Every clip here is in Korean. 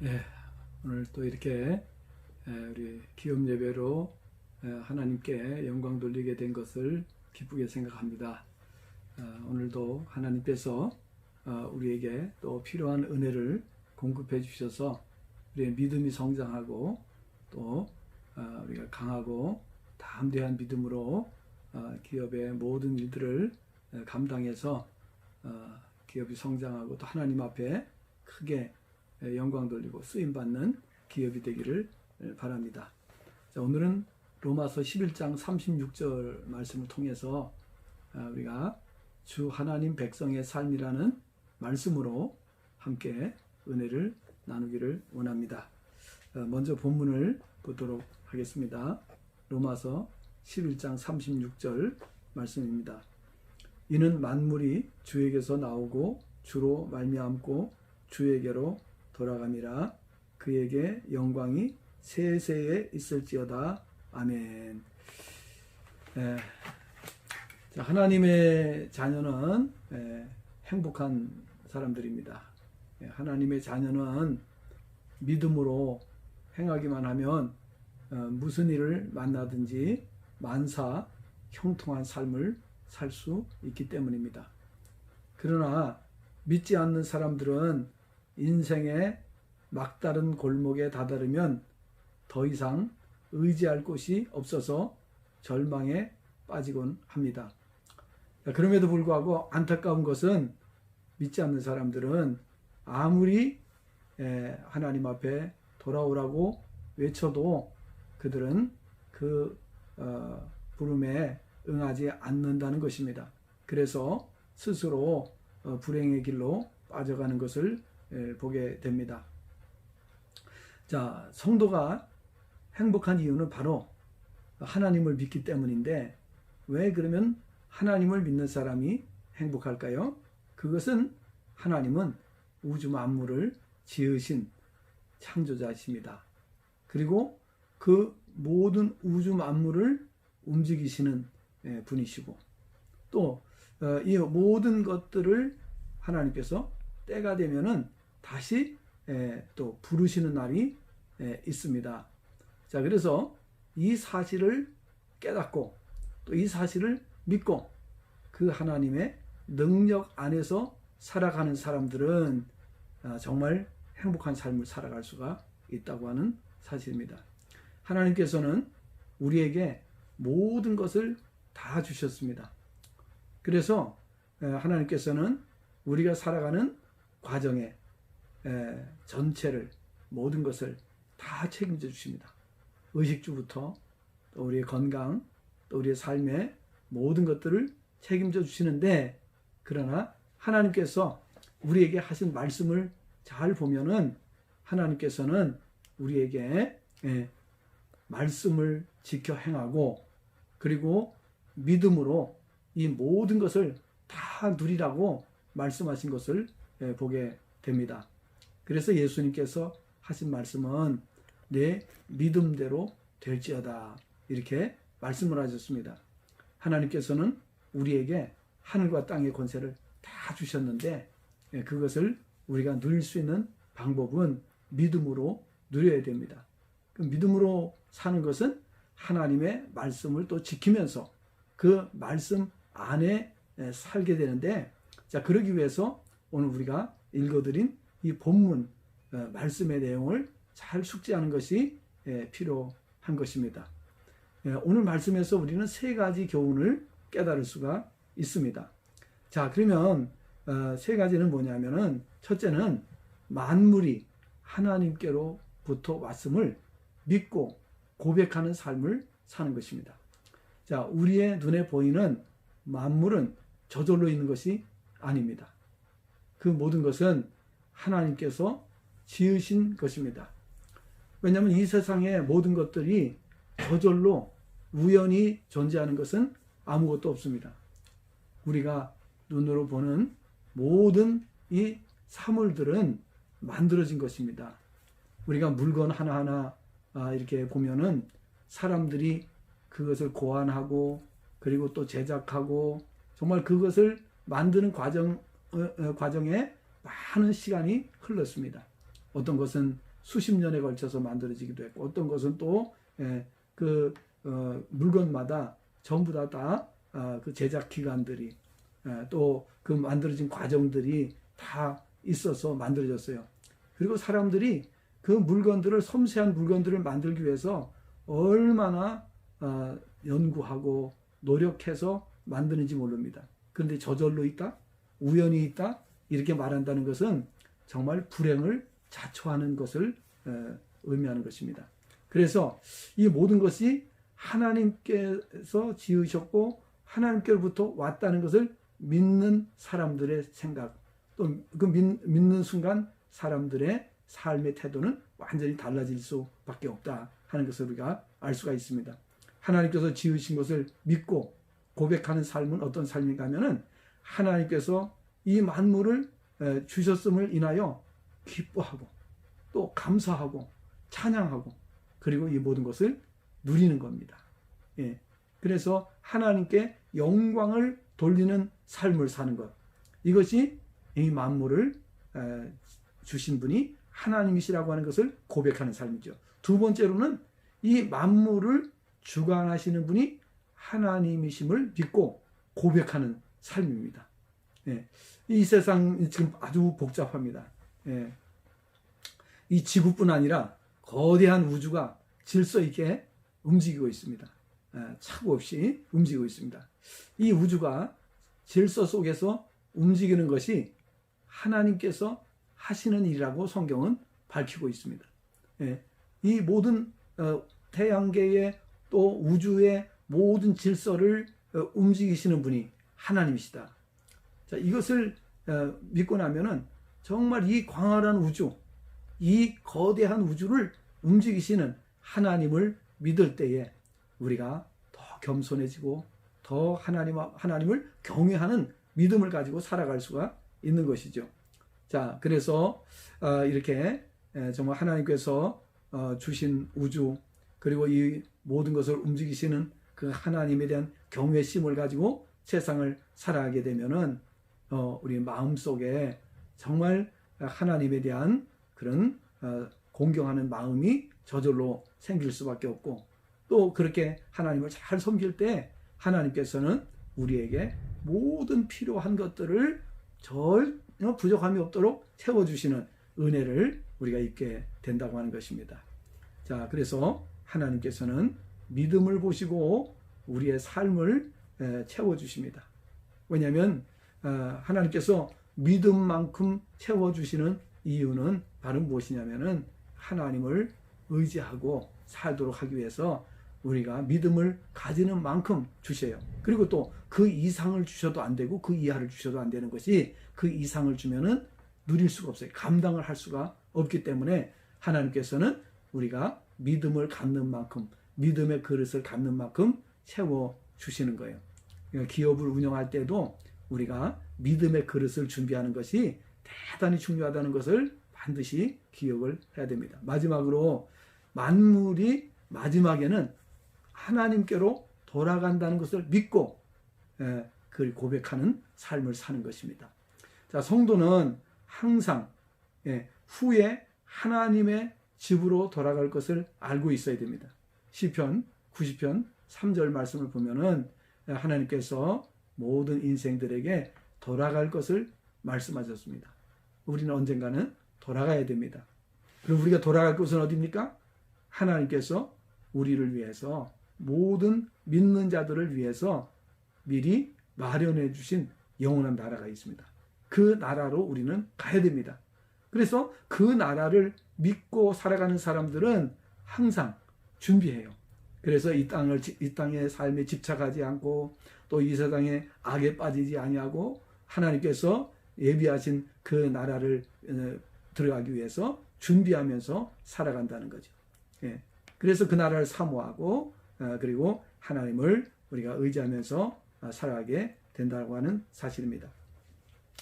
예, 오늘 또 이렇게 우리 기업 예배로 하나님께 영광 돌리게 된 것을 기쁘게 생각합니다. 오늘도 하나님께서 우리에게 또 필요한 은혜를 공급해 주셔서 우리의 믿음이 성장하고 또 우리가 강하고 담대한 믿음으로 기업의 모든 일들을 감당해서 기업이 성장하고 또 하나님 앞에 크게 영광 돌리고 쓰임받는 기업이 되기를 바랍니다. 자, 오늘은 로마서 11장 36절 말씀을 통해서 우리가 주 하나님 백성의 삶이라는 말씀으로 함께 은혜를 나누기를 원합니다. 먼저 본문을 보도록 하겠습니다. 로마서 11장 36절 말씀입니다. 이는 만물이 주에게서 나오고 주로 말미암고 주에게로 돌아감이라. 그에게 영광이 세세에 있을지어다. 아멘. 자, 하나님의 자녀는 행복한 사람들입니다. 하나님의 자녀는 믿음으로 행하기만 하면 무슨 일을 만나든지 만사 형통한 삶을 살 수 있기 때문입니다. 그러나 믿지 않는 사람들은 인생의 막다른 골목에 다다르면 더 이상 의지할 곳이 없어서 절망에 빠지곤 합니다. 그럼에도 불구하고 안타까운 것은 믿지 않는 사람들은 아무리 하나님 앞에 돌아오라고 외쳐도 그들은 그 부름에 응하지 않는다는 것입니다. 그래서 스스로 불행의 길로 빠져가는 것을 보게 됩니다. 자, 성도가 행복한 이유는 바로 하나님을 믿기 때문인데 왜 그러면 하나님을 믿는 사람이 행복할까요? 그것은 하나님은 우주 만물을 지으신 창조자이십니다. 그리고 그 모든 우주 만물을 움직이시는 분이시고 또 이 모든 것들을 하나님께서 때가 되면은 다시 또 부르시는 날이 있습니다. 자, 그래서 이 사실을 깨닫고 또 이 사실을 믿고 그 하나님의 능력 안에서 살아가는 사람들은 정말 행복한 삶을 살아갈 수가 있다고 하는 사실입니다. 하나님께서는 우리에게 모든 것을 다 주셨습니다. 그래서 하나님께서는 우리가 살아가는 과정에 전체를 모든 것을 다 책임져 주십니다. 의식주부터 또 우리의 건강 또 우리의 삶의 모든 것들을 책임져 주시는데 그러나 하나님께서 우리에게 하신 말씀을 잘 보면은 하나님께서는 우리에게 말씀을 지켜 행하고 그리고 믿음으로 이 모든 것을 다 누리라고 말씀하신 것을 보게 됩니다. 그래서 예수님께서 하신 말씀은 내 믿음대로 될지어다 이렇게 말씀을 하셨습니다. 하나님께서는 우리에게 하늘과 땅의 권세를 다 주셨는데 그것을 우리가 누릴 수 있는 방법은 믿음으로 누려야 됩니다. 그 믿음으로 사는 것은 하나님의 말씀을 또 지키면서 그 말씀 안에 살게 되는데 자, 그러기 위해서 오늘 우리가 읽어드린 이 본문 말씀의 내용을 잘 숙지하는 것이 필요한 것입니다. 오늘 말씀에서 우리는 세 가지 교훈을 깨달을 수가 있습니다. 자, 그러면 세 가지는 뭐냐면은 첫째는 만물이 하나님께로부터 왔음을 믿고 고백하는 삶을 사는 것입니다. 자, 우리의 눈에 보이는 만물은 저절로 있는 것이 아닙니다. 그 모든 것은 하나님께서 지으신 것입니다. 왜냐하면 이 세상의 모든 것들이 저절로 우연히 존재하는 것은 아무것도 없습니다. 우리가 눈으로 보는 모든 이 사물들은 만들어진 것입니다. 우리가 물건 하나하나 이렇게 보면은 사람들이 그것을 고안하고 그리고 또 제작하고 정말 그것을 만드는 과정에 많은 시간이 흘렀습니다. 어떤 것은 수십 년에 걸쳐서 만들어지기도 했고, 어떤 것은 또 그 물건마다 전부 그 제작 기간들이 또 그 만들어진 과정들이 다 있어서 만들어졌어요. 그리고 사람들이 그 물건들을, 섬세한 물건들을 만들기 위해서 얼마나 연구하고 노력해서 만드는지 모릅니다. 그런데 저절로 있다, 우연히 있다, 이렇게 말한다는 것은 정말 불행을 자초하는 것을 의미하는 것입니다. 그래서 이 모든 것이 하나님께서 지으셨고 하나님께로부터 왔다는 것을 믿는 사람들의 생각, 또 그 믿는 순간 사람들의 삶의 태도는 완전히 달라질 수밖에 없다 하는 것을 우리가 알 수가 있습니다. 하나님께서 지으신 것을 믿고 고백하는 삶은 어떤 삶인가 하면은, 하나님께서 이 만물을 주셨음을 인하여 기뻐하고 또 감사하고 찬양하고, 그리고 이 모든 것을 누리는 겁니다. 예. 그래서 하나님께 영광을 돌리는 삶을 사는 것, 이것이 이 만물을 주신 분이 하나님이시라고 하는 것을 고백하는 삶이죠. 두 번째로는 이 만물을 주관하시는 분이 하나님이심을 믿고 고백하는 삶입니다. 예. 이 세상 지금 아주 복잡합니다. 예. 이 지구뿐 아니라 거대한 우주가 질서 있게 움직이고 있습니다. 착오 없이 움직이고 있습니다. 이 우주가 질서 속에서 움직이는 것이 하나님께서 하시는 일이라고 성경은 밝히고 있습니다. 이 모든 태양계의 또 우주의 모든 질서를 움직이시는 분이 하나님이시다. 자, 이것을 믿고 나면은 정말 이 광활한 우주, 이 거대한 우주를 움직이시는 하나님을 믿을 때에 우리가 더 겸손해지고 더 하나님을 경외하는 믿음을 가지고 살아갈 수가 있는 것이죠. 자, 그래서 이렇게 정말 하나님께서 주신 우주, 그리고 이 모든 것을 움직이시는 그 하나님에 대한 경외심을 가지고 세상을 살아가게 되면은 우리 마음속에 정말 하나님에 대한 그런 공경하는 마음이 저절로 생길 수밖에 없고, 또 그렇게 하나님을 잘 섬길 때 하나님께서는 우리에게 모든 필요한 것들을 전혀 부족함이 없도록 채워주시는 은혜를 우리가 입게 된다고 하는 것입니다. 자, 그래서 하나님께서는 믿음을 보시고 우리의 삶을 채워주십니다. 왜냐하면 하나님께서 믿음만큼 채워주시는 이유는 바로 무엇이냐면은, 하나님을 의지하고 살도록 하기 위해서 우리가 믿음을 가지는 만큼 주셔요. 그리고 또 그 이상을 주셔도 안 되고 그 이하를 주셔도 안 되는 것이, 그 이상을 주면은 누릴 수가 없어요. 감당을 할 수가 없기 때문에 하나님께서는 우리가 믿음을 갖는 만큼, 믿음의 그릇을 갖는 만큼 채워주시는 거예요. 그러니까 기업을 운영할 때도 우리가 믿음의 그릇을 준비하는 것이 대단히 중요하다는 것을 반드시 기억을 해야 됩니다. 마지막으로 만물이 마지막에는 하나님께로 돌아간다는 것을 믿고 그를 고백하는 삶을 사는 것입니다. 자, 성도는 항상 후에 하나님의 집으로 돌아갈 것을 알고 있어야 됩니다. 시편 90편 3절 말씀을 보면은 하나님께서 모든 인생들에게 돌아갈 것을 말씀하셨습니다. 우리는 언젠가는 돌아가야 됩니다. 그럼 우리가 돌아갈 곳은 어디입니까? 하나님께서 우리를 위해서, 모든 믿는 자들을 위해서 미리 마련해 주신 영원한 나라가 있습니다. 그 나라로 우리는 가야 됩니다. 그래서 그 나라를 믿고 살아가는 사람들은 항상 준비해요. 그래서 이 땅의 삶에 집착하지 않고, 또 이 세상의 악에 빠지지 아니하고, 하나님께서 예비하신 그 나라를 들어가기 위해서 준비하면서 살아간다는 거죠. 그래서 그 나라를 사모하고, 그리고 하나님을 우리가 의지하면서 살아가게 된다고 하는 사실입니다.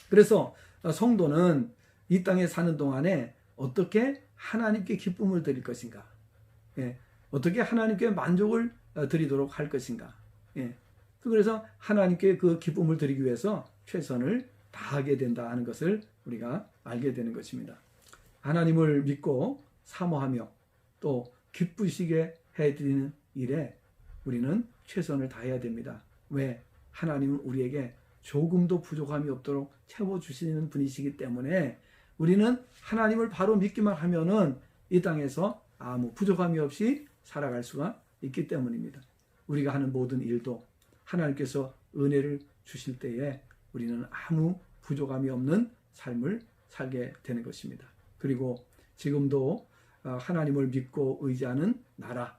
그래서 성도는 이 땅에 사는 동안에 어떻게 하나님께 기쁨을 드릴 것인가, 어떻게 하나님께 만족을 드리도록 할 것인가, 그래서 하나님께 그 기쁨을 드리기 위해서 최선을 다하게 된다 하는 것을 우리가 알게 되는 것입니다. 하나님을 믿고 사모하며 또 기쁘시게 해드리는 일에 우리는 최선을 다해야 됩니다. 왜? 하나님은 우리에게 조금도 부족함이 없도록 채워주시는 분이시기 때문에 우리는 하나님을 바로 믿기만 하면은 이 땅에서 아무 부족함이 없이 살아갈 수가 있기 때문입니다. 우리가 하는 모든 일도 하나님께서 은혜를 주실 때에 우리는 아무 부족함이 없는 삶을 살게 되는 것입니다. 그리고 지금도 하나님을 믿고 의지하는 나라,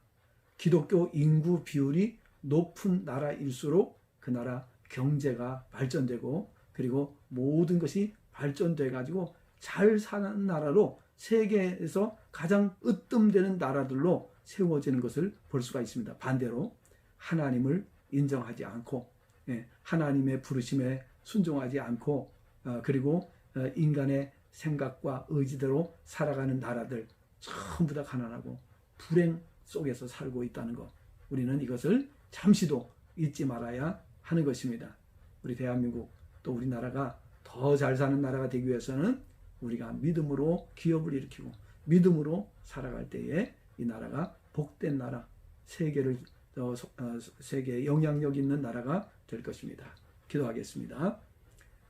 기독교 인구 비율이 높은 나라일수록 그 나라 경제가 발전되고 그리고 모든 것이 발전돼 가지고 잘 사는 나라로 세계에서 가장 으뜸되는 나라들로 세워지는 것을 볼 수가 있습니다. 반대로 하나님을 인정하지 않고 하나님의 부르심에 순종하지 않고 그리고 인간의 생각과 의지대로 살아가는 나라들 전부 다 가난하고 불행 속에서 살고 있다는 것, 우리는 이것을 잠시도 잊지 말아야 하는 것입니다. 우리 대한민국 또 우리나라가 더 잘 사는 나라가 되기 위해서는 우리가 믿음으로 기업을 일으키고 믿음으로 살아갈 때에 이 나라가 복된 나라, 세계에 영향력 있는 나라가 될 것입니다. 기도하겠습니다.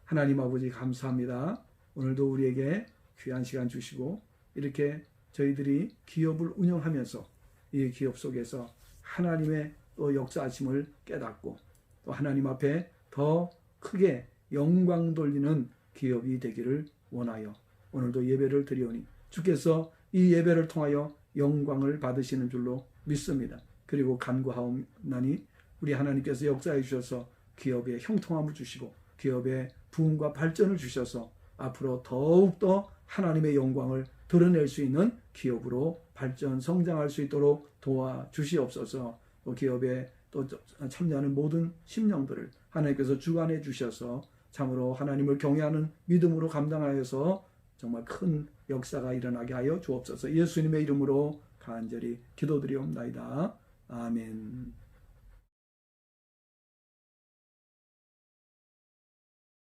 하나님 아버지 감사합니다. 오늘도 우리에게 귀한 시간 주시고 이렇게 저희들이 기업을 운영하면서 이 기업 속에서 하나님의 또 역사하심을 깨닫고 또 하나님 앞에 더 크게 영광 돌리는 기업이 되기를 원하여 오늘도 예배를 드리오니 주께서 이 예배를 통하여 영광을 받으시는 줄로 믿습니다. 그리고 간구하옵나니 우리 하나님께서 역사해 주셔서 기업에 형통함을 주시고 기업에 부흥과 발전을 주셔서 앞으로 더욱더 하나님의 영광을 드러낼 수 있는 기업으로 발전 성장할 수 있도록 도와주시옵소서. 또 기업에 또 참여하는 모든 심령들을 하나님께서 주관해 주셔서 참으로 하나님을 경외하는 믿음으로 감당하여서 정말 큰 역사가 일어나게 하여 주옵소서. 예수님의 이름으로 간절히 기도드리옵나이다. 아멘.